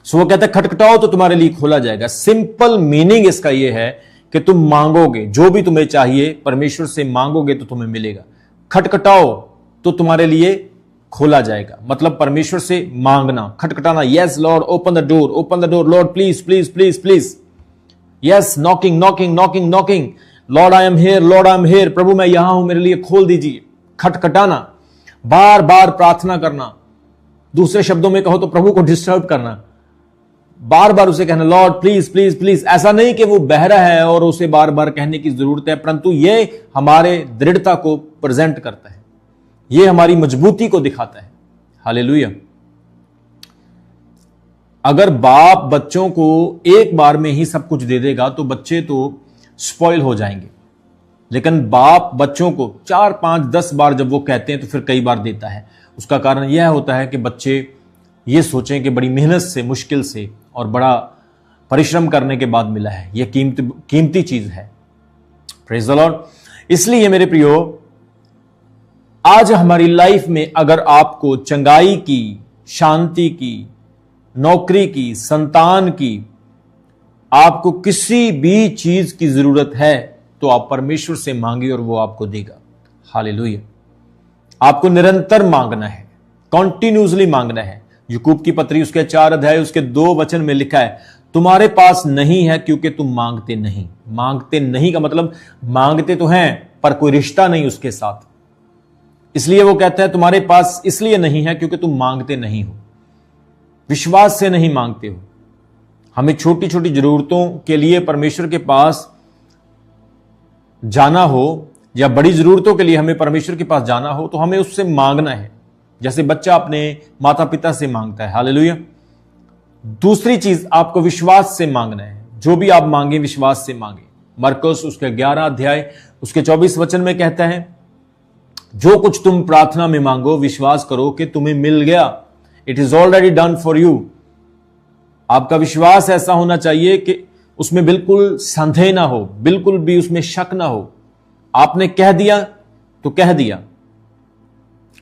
सो वो कहता है खटखटाओ तो तुम्हारे लिए खोला जाएगा। सिंपल मीनिंग इसका यह है कि तुम मांगोगे, जो भी तुम्हें चाहिए परमेश्वर से मांगोगे तो तुम्हें मिलेगा। खटखटाओ तो तुम्हारे लिए खोला जाएगा, मतलब परमेश्वर से मांगना, खटखटाना। Yes lord open the door, open the door lord, please please please please. Yes, knocking knocking knocking knocking, lord I am here, lord I am here, प्रभु मैं यहां हूं, मेरे लिए खोल दीजिए। खटखटाना, बार बार प्रार्थना करना, दूसरे शब्दों में कहो तो प्रभु को डिस्टर्ब करना, बार बार उसे कहना लॉर्ड प्लीज प्लीज प्लीज। ऐसा नहीं कि वो बहरा है और उसे बार बार कहने की जरूरत है, परंतु यह हमारे दृढ़ता को प्रेजेंट करता है, यह हमारी मजबूती को दिखाता है। हालेलुया। अगर बाप बच्चों को एक बार में ही सब कुछ दे देगा तो बच्चे तो स्पॉइल हो जाएंगे, लेकिन बाप बच्चों को 4, 5, 10 बार जब वो कहते हैं तो फिर कई बार देता है। उसका कारण यह होता है कि बच्चे ये सोचें कि बड़ी मेहनत से, मुश्किल से और बड़ा परिश्रम करने के बाद मिला है, यह कीमती चीज है। Praise the Lord. इसलिए मेरे प्रियो, आज हमारी लाइफ में अगर आपको चंगाई की, शांति की, नौकरी की, संतान की, आपको किसी भी चीज की जरूरत है तो आप परमेश्वर से मांगिए और वो आपको देगा। हालेलुया। आपको निरंतर मांगना है, कॉन्टिन्यूसली मांगना है। याकूब की पत्री उसके 4 अध्याय उसके 2 वचन में लिखा है, तुम्हारे पास नहीं है क्योंकि तुम मांगते नहीं। मांगते नहीं का मतलब मांगते तो हैं पर कोई रिश्ता नहीं उसके साथ। इसलिए वो कहता है तुम्हारे पास इसलिए नहीं है क्योंकि तुम मांगते नहीं हो, विश्वास से नहीं मांगते हो। हमें छोटी छोटी जरूरतों के लिए परमेश्वर के पास जाना हो या बड़ी जरूरतों के लिए हमें परमेश्वर के पास जाना हो तो हमें उससे मांगना है, जैसे बच्चा अपने माता पिता से मांगता है। हालेलुया। दूसरी चीज, आपको विश्वास से मांगना है। जो भी आप मांगे विश्वास से मांगे। मरकुस उसके 11 अध्याय उसके 24 वचन में कहता है, जो कुछ तुम प्रार्थना में मांगो विश्वास करो कि तुम्हें मिल गया, it is already done for you. आपका विश्वास ऐसा होना चाहिए कि उसमें बिल्कुल संदेह ना हो, बिल्कुल भी उसमें शक ना हो। आपने कह दिया तो कह दिया।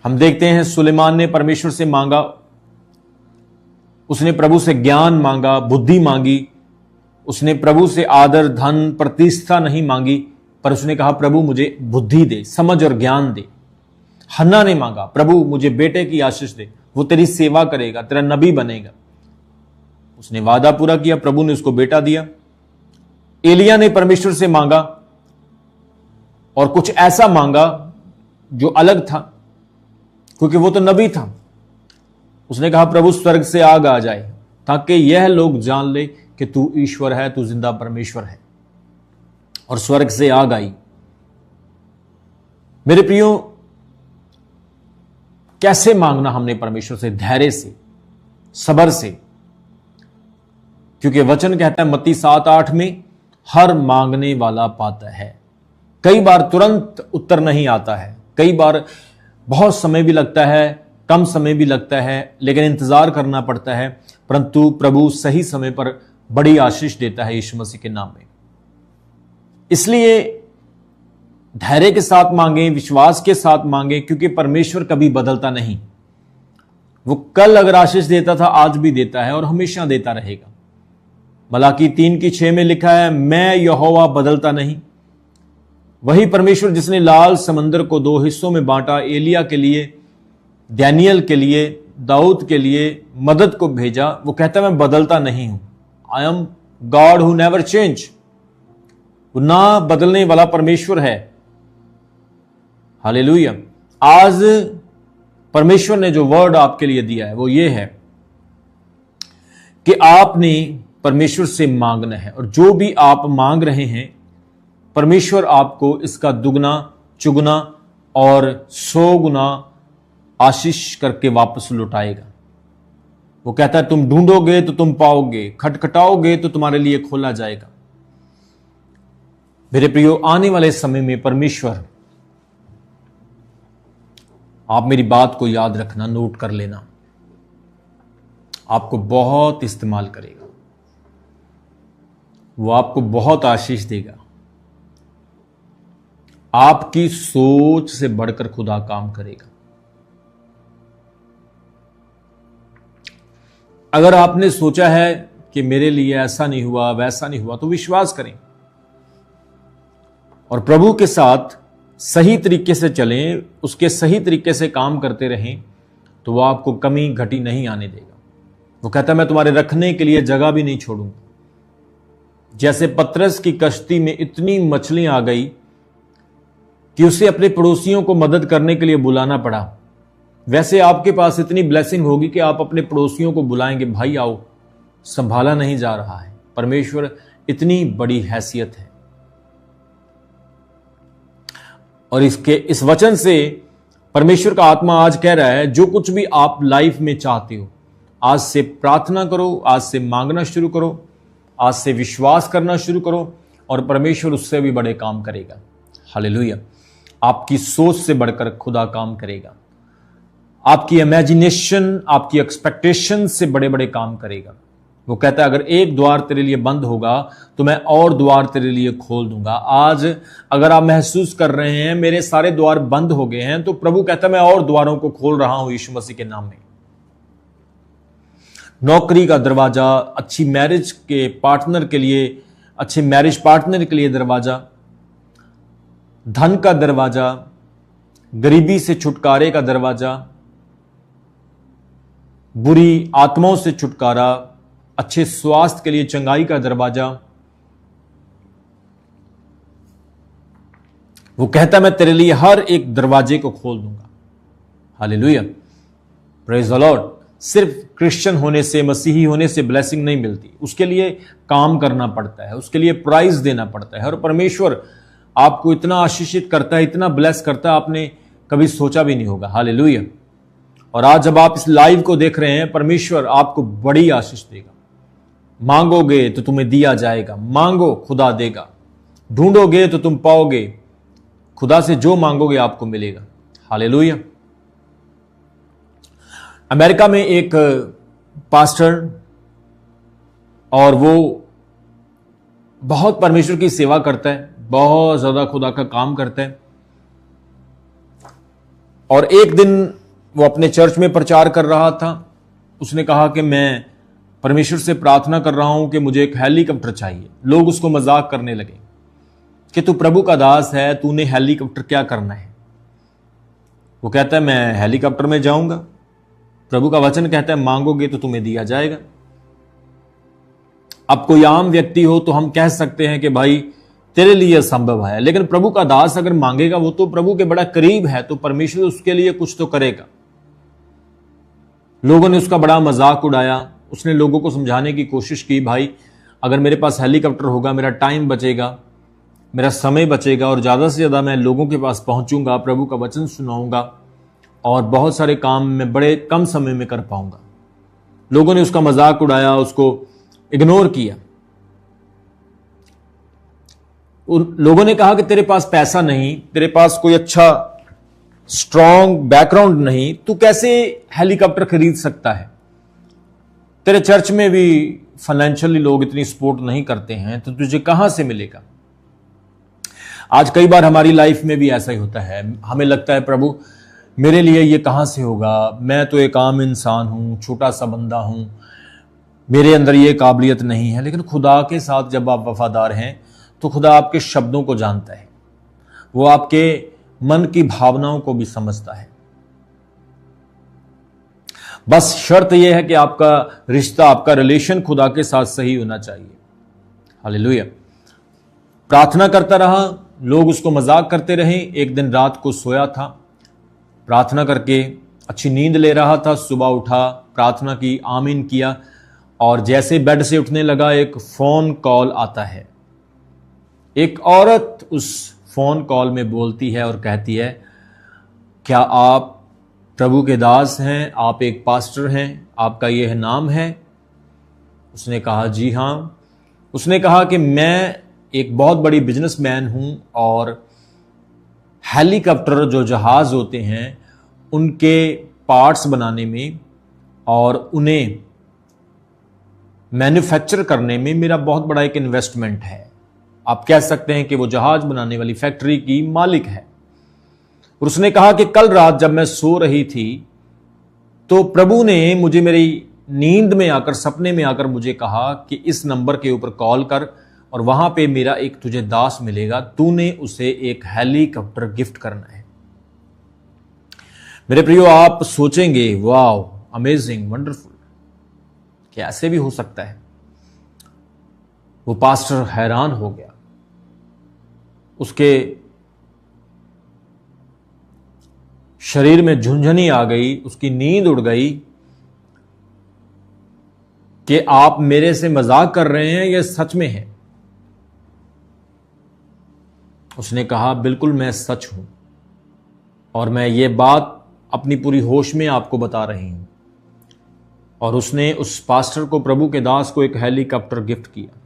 हम देखते हैं सुलेमान ने परमेश्वर से मांगा, उसने प्रभु से ज्ञान मांगा, बुद्धि मांगी, उसने प्रभु से आदर, धन, प्रतिष्ठा नहीं मांगी, पर उसने कहा प्रभु मुझे बुद्धि दे, समझ और ज्ञान दे। हन्ना ने मांगा, प्रभु मुझे बेटे की आशीष दे, वो तेरी सेवा करेगा, तेरा नबी बनेगा। उसने वादा पूरा किया, प्रभु ने उसको बेटा दिया। एलिया ने परमेश्वर से मांगा और कुछ ऐसा मांगा जो अलग था, क्योंकि वो तो नबी था। उसने कहा प्रभु स्वर्ग से आग आ जाए ताकि यह लोग जान ले कि तू ईश्वर है, तू जिंदा परमेश्वर है। और स्वर्ग से आग आई। मेरे प्रियो, कैसे मांगना हमने परमेश्वर से? धैर्य से, सब्र से, क्योंकि वचन कहता है मत्ती 7:8 में, हर मांगने वाला पाता है। कई बार तुरंत उत्तर नहीं आता है, कई बार बहुत समय भी लगता है, कम समय भी लगता है, लेकिन इंतजार करना पड़ता है, परंतु प्रभु सही समय पर बड़ी आशीष देता है यीशु मसीह के नाम में। इसलिए धैर्य के साथ मांगे, विश्वास के साथ मांगे, क्योंकि परमेश्वर कभी बदलता नहीं। वो कल अगर आशीष देता था आज भी देता है और हमेशा देता रहेगा। मलाकी 3:6 में लिखा है, मैं यहोवा बदलता नहीं। वही परमेश्वर जिसने लाल समंदर को 2 हिस्सों में बांटा, एलिया के लिए, डैनियल के लिए, दाऊद के लिए मदद को भेजा, वो कहता है मैं बदलता नहीं हूं। I am God who never change. वो ना बदलने वाला परमेश्वर है। हालेलुया। आज परमेश्वर ने जो वर्ड आपके लिए दिया है वो ये है कि आपने परमेश्वर से मांगना है, और जो भी आप मांग रहे हैं परमेश्वर आपको इसका दुगना, चुगना और 100 गुना आशीष करके वापस लौटाएगा। वो कहता है तुम ढूंढोगे तो तुम पाओगे, खटखटाओगे तो तुम्हारे लिए खोला जाएगा। मेरे प्रियो, आने वाले समय में परमेश्वर, आप मेरी बात को याद रखना, नोट कर लेना, आपको बहुत इस्तेमाल करेगा। वो आपको बहुत आशीष देगा। आपकी सोच से बढ़कर खुदा काम करेगा। अगर आपने सोचा है कि मेरे लिए ऐसा नहीं हुआ, वैसा नहीं हुआ, तो विश्वास करें और प्रभु के साथ सही तरीके से चलें, उसके सही तरीके से काम करते रहें, तो वो आपको कमी घटी नहीं आने देगा। वो कहता है मैं तुम्हारे रखने के लिए जगह भी नहीं छोड़ूंगा। जैसे पतरस की कश्ती में इतनी मछलियां आ गई कि उसे अपने पड़ोसियों को मदद करने के लिए बुलाना पड़ा, वैसे आपके पास इतनी ब्लेसिंग होगी कि आप अपने पड़ोसियों को बुलाएंगे, भाई आओ, संभाला नहीं जा रहा है। परमेश्वर इतनी बड़ी हैसियत है। और इस वचन से परमेश्वर का आत्मा आज कह रहा है, जो कुछ भी आप लाइफ में चाहते हो, आज से प्रार्थना करो, आज से मांगना शुरू करो, आज से विश्वास करना शुरू करो और परमेश्वर उससे भी बड़े काम करेगा। हालेलुया। आपकी सोच से बढ़कर खुदा काम करेगा। आपकी इमेजिनेशन, आपकी एक्सपेक्टेशन से बड़े बड़े काम करेगा। वो कहता है अगर एक द्वार तेरे लिए बंद होगा तो मैं और द्वार तेरे लिए खोल दूंगा। आज अगर आप महसूस कर रहे हैं मेरे सारे द्वार बंद हो गए हैं, तो प्रभु कहता है मैं और द्वारों को खोल रहा हूं यीशु मसीह के नाम में। नौकरी का दरवाजा, अच्छी मैरिज के पार्टनर के लिए, अच्छे मैरिज पार्टनर के लिए दरवाजा, धन का दरवाजा, गरीबी से छुटकारे का दरवाजा, बुरी आत्माओं से छुटकारा, अच्छे स्वास्थ्य के लिए चंगाई का दरवाजा। वो कहता मैं तेरे लिए हर एक दरवाजे को खोल दूंगा। Hallelujah, praise the Lord. सिर्फ क्रिश्चियन होने से, मसीही होने से ब्लेसिंग नहीं मिलती, उसके लिए काम करना पड़ता है, उसके लिए प्राइज देना पड़ता है। और परमेश्वर आपको इतना आशीषित करता है, इतना ब्लेस करता है, आपने कभी सोचा भी नहीं होगा। हालेलुया। और आज जब आप इस लाइव को देख रहे हैं, परमेश्वर आपको बड़ी आशीष देगा। मांगोगे तो तुम्हें दिया जाएगा, मांगो खुदा देगा, ढूंढोगे तो तुम पाओगे, खुदा से जो मांगोगे आपको मिलेगा। हालेलुया। अमेरिका में एक पास्टर, और वो बहुत परमेश्वर की सेवा करता है, बहुत ज्यादा खुदा का काम करता है। और एक दिन वो अपने चर्च में प्रचार कर रहा था। उसने कहा कि मैं परमेश्वर से प्रार्थना कर रहा हूं कि मुझे एक हेलीकॉप्टर चाहिए। लोग उसको मजाक करने लगे कि तू प्रभु का दास है, तूने हेलीकॉप्टर क्या करना है। वो कहता है मैं हेलीकॉप्टर में जाऊंगा। प्रभु का वचन कहता है मांगोगे तो तुम्हें दिया जाएगा। अब कोई आम व्यक्ति हो तो हम कह सकते हैं कि भाई तेरे लिए संभव है, लेकिन प्रभु का दास अगर मांगेगा, वो तो प्रभु के बड़ा करीब है, तो परमेश्वर उसके लिए कुछ तो करेगा। लोगों ने उसका बड़ा मजाक उड़ाया। उसने लोगों को समझाने की कोशिश की, भाई अगर मेरे पास हेलीकॉप्टर होगा, मेरा टाइम बचेगा, मेरा समय बचेगा और ज्यादा से ज्यादा मैं लोगों के पास पहुंचूंगा, प्रभु का वचन सुनाऊंगा और बहुत सारे काम मैं बड़े कम समय में कर पाऊंगा। लोगों ने उसका मजाक उड़ाया, उसको इग्नोर किया। लोगों ने कहा कि तेरे पास पैसा नहीं, तेरे पास कोई अच्छा स्ट्रॉन्ग बैकग्राउंड नहीं, तू कैसे हेलीकॉप्टर खरीद सकता है, तेरे चर्च में भी फाइनेंशियली लोग इतनी सपोर्ट नहीं करते हैं, तो तुझे कहां से मिलेगा। आज कई बार हमारी लाइफ में भी ऐसा ही होता है। हमें लगता है प्रभु मेरे लिए ये कहां से होगा, मैं तो एक आम इंसान हूं, छोटा सा बंदा हूं, मेरे अंदर ये काबिलियत नहीं है। लेकिन खुदा के साथ जब आप वफादार हैं तो खुदा आपके शब्दों को जानता है, वो आपके मन की भावनाओं को भी समझता है। बस शर्त यह है कि आपका रिश्ता, आपका रिलेशन खुदा के साथ सही होना चाहिए। हालेलुया। प्रार्थना करता रहा, लोग उसको मजाक करते रहे। एक दिन रात को सोया था, प्रार्थना करके अच्छी नींद ले रहा था, सुबह उठा, प्रार्थना की, आमीन किया, और जैसे बेड से उठने लगा एक फोन कॉल आता है। एक औरत उस फोन कॉल में बोलती है और कहती है, क्या आप प्रभु के दास हैं, आप एक पास्टर हैं, आपका यह नाम है। उसने कहा जी हां। उसने कहा कि मैं एक बहुत बड़ी बिजनेसमैन हूं और हेलीकॉप्टर जो जहाज होते हैं उनके पार्ट्स बनाने में और उन्हें मैन्युफैक्चर करने में मेरा बहुत बड़ा एक इन्वेस्टमेंट है। आप कह सकते हैं कि वो जहाज बनाने वाली फैक्ट्री की मालिक है। और उसने कहा कि कल रात जब मैं सो रही थी तो प्रभु ने मुझे मेरी नींद में आकर, सपने में आकर मुझे कहा कि इस नंबर के ऊपर कॉल कर और वहां पे मेरा एक तुझे दास मिलेगा, तूने उसे एक हेलीकॉप्टर गिफ्ट करना है। मेरे प्रियो, आप सोचेंगे वाओ, अमेजिंग, वंडरफुल, कैसे भी हो सकता है। वो पास्टर हैरान हो गया, उसके शरीर में झुंझुनी आ गई, उसकी नींद उड़ गई कि आप मेरे से मजाक कर रहे हैं या सच में है। उसने कहा बिल्कुल मैं सच हूं और मैं ये बात अपनी पूरी होश में आपको बता रही हूं। और उसने उस पास्टर को, प्रभु के दास को, एक हेलीकॉप्टर गिफ्ट किया।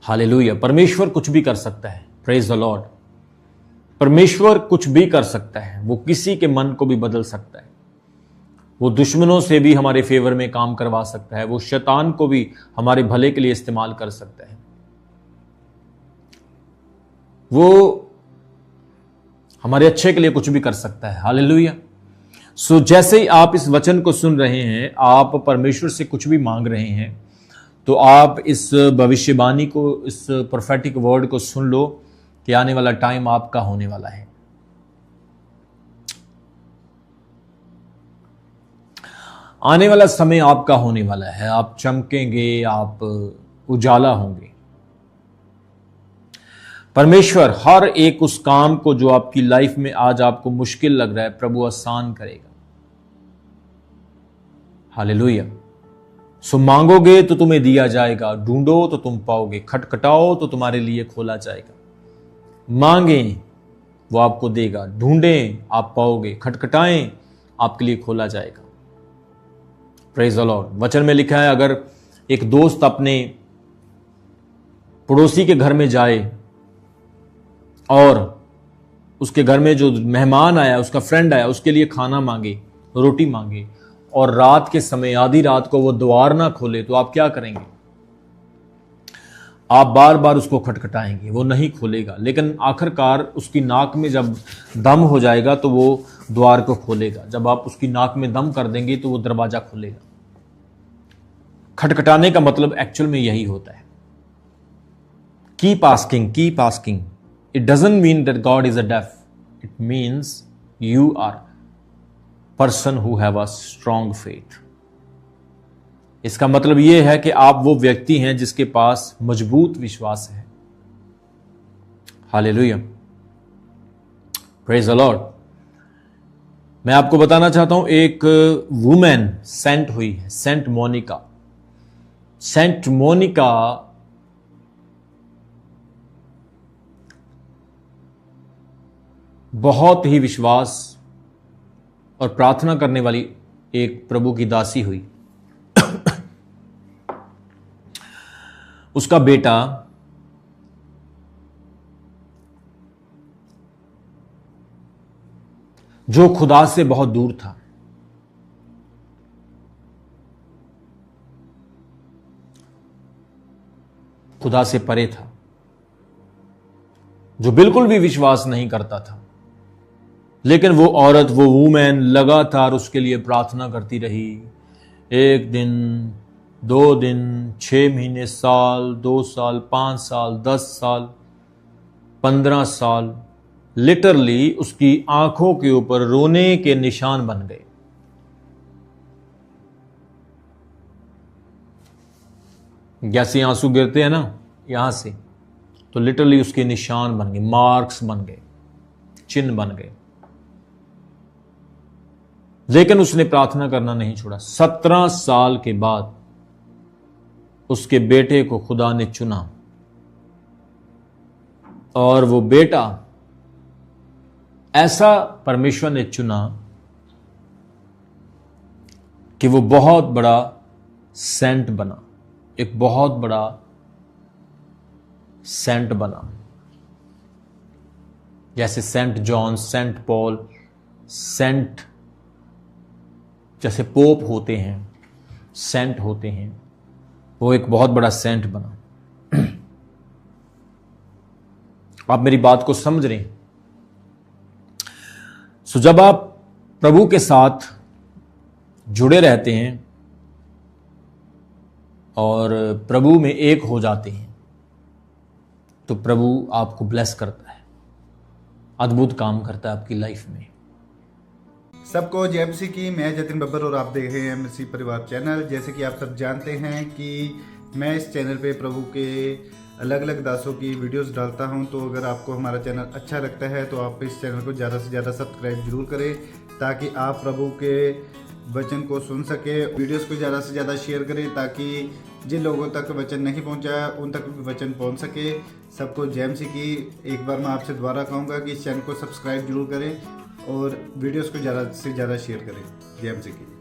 हालेलुया। परमेश्वर कुछ भी कर सकता है। Praise the Lord. परमेश्वर कुछ भी कर सकता है। वो किसी के मन को भी बदल सकता है। वो दुश्मनों से भी हमारे फेवर में काम करवा सकता है। वो शैतान को भी हमारे भले के लिए इस्तेमाल कर सकता है। वो हमारे अच्छे के लिए कुछ भी कर सकता है। हालेलुया। सो जैसे ही आप इस वचन को सुन रहे हैं, आप परमेश्वर से कुछ भी मांग रहे हैं, तो आप इस भविष्यवाणी को, इस प्रोफेटिक वर्ड को सुन लो कि आने वाला टाइम आपका होने वाला है। आने वाला समय आपका होने वाला है। आप चमकेंगे, आप उजाला होंगे। परमेश्वर हर एक उस काम को जो आपकी लाइफ में आज आपको मुश्किल लग रहा है, प्रभु आसान करेगा। हालेलुया। सो मांगोगे तो तुम्हें दिया जाएगा, ढूंढो तो तुम पाओगे, खटखटाओ तो तुम्हारे लिए खोला जाएगा। मांगें वो आपको देगा, ढूंढें आप पाओगे, खटखटाएं आपके लिए खोला जाएगा। Praise the Lord. वचन में लिखा है, अगर एक दोस्त अपने पड़ोसी के घर में जाए और उसके घर में जो मेहमान आया, उसका फ्रेंड आया, उसके लिए खाना मांगे, रोटी मांगे, और रात के समय, आधी रात को वो द्वार ना खोले, तो आप क्या करेंगे? आप बार बार उसको खटखटाएंगे, वो नहीं खोलेगा, लेकिन आखिरकार उसकी नाक में जब दम हो जाएगा तो वो द्वार को खोलेगा। जब आप उसकी नाक में दम कर देंगे तो वो दरवाजा खोलेगा। खटखटाने का मतलब एक्चुअल में यही होता है। Keep asking, keep asking. It doesn't mean that God is a deaf. It means you are person who have a strong faith. इसका मतलब यह है कि आप वो व्यक्ति हैं जिसके पास मजबूत विश्वास है। हालेलुया। Praise the Lord. मैं आपको बताना चाहता हूं, एक वुमेन सेंट हुई है, सेंट मोनिका। सेंट मोनिका बहुत ही विश्वास और प्रार्थना करने वाली एक प्रभु की दासी हुई। उसका बेटा जो खुदा से बहुत दूर था, खुदा से परे था, जो बिल्कुल भी विश्वास नहीं करता था, लेकिन वो औरत, वो वूमेन लगातार उसके लिए प्रार्थना करती रही। 1 दिन, 2 दिन, 6 महीने, साल, 2 साल, 5 साल, 10 साल, 15 साल, लिटरली उसकी आंखों के ऊपर रोने के निशान बन गए। जैसे आंसू गिरते हैं ना यहां से, तो लिटरली उसके निशान बन गए, मार्क्स बन गए, चिन्ह बन गए। लेकिन उसने प्रार्थना करना नहीं छोड़ा। 17 साल के बाद उसके बेटे को खुदा ने चुना, और वो बेटा ऐसा परमेश्वर ने चुना कि वो बहुत बड़ा सेंट बना, एक बहुत बड़ा सेंट बना। जैसे Saint John, Saint Paul, saint जैसे पोप होते हैं, सेंट होते हैं, वो एक बहुत बड़ा सेंट बना। आप मेरी बात को समझ रहे हैं? सो जब आप प्रभु के साथ जुड़े रहते हैं और प्रभु में एक हो जाते हैं तो प्रभु आपको ब्लेस करता है, अद्भुत काम करता है आपकी लाइफ में। सबको जय मसीह की। मैं जतिन बब्बर और आप देख रहे हैं मसीह परिवार चैनल। जैसे कि आप सब जानते हैं कि मैं इस चैनल पे प्रभु के अलग अलग दासों की वीडियोस डालता हूं, तो अगर आपको हमारा चैनल अच्छा लगता है तो आप इस चैनल को ज़्यादा से ज़्यादा सब्सक्राइब जरूर करें ताकि आप प्रभु के वचन को सुन सके। वीडियोस को ज़्यादा से ज़्यादा शेयर करें ताकि जिन लोगों तक वचन नहीं पहुंचा उन तक भी वचन पहुंच सके। सबको जय मसीह की। एक बार मैं आपसे दोबारा कहूँगा कि इस चैनल को सब्सक्राइब जरूर करें और वीडियोस को ज़्यादा से ज़्यादा शेयर करें। जय मसीह की।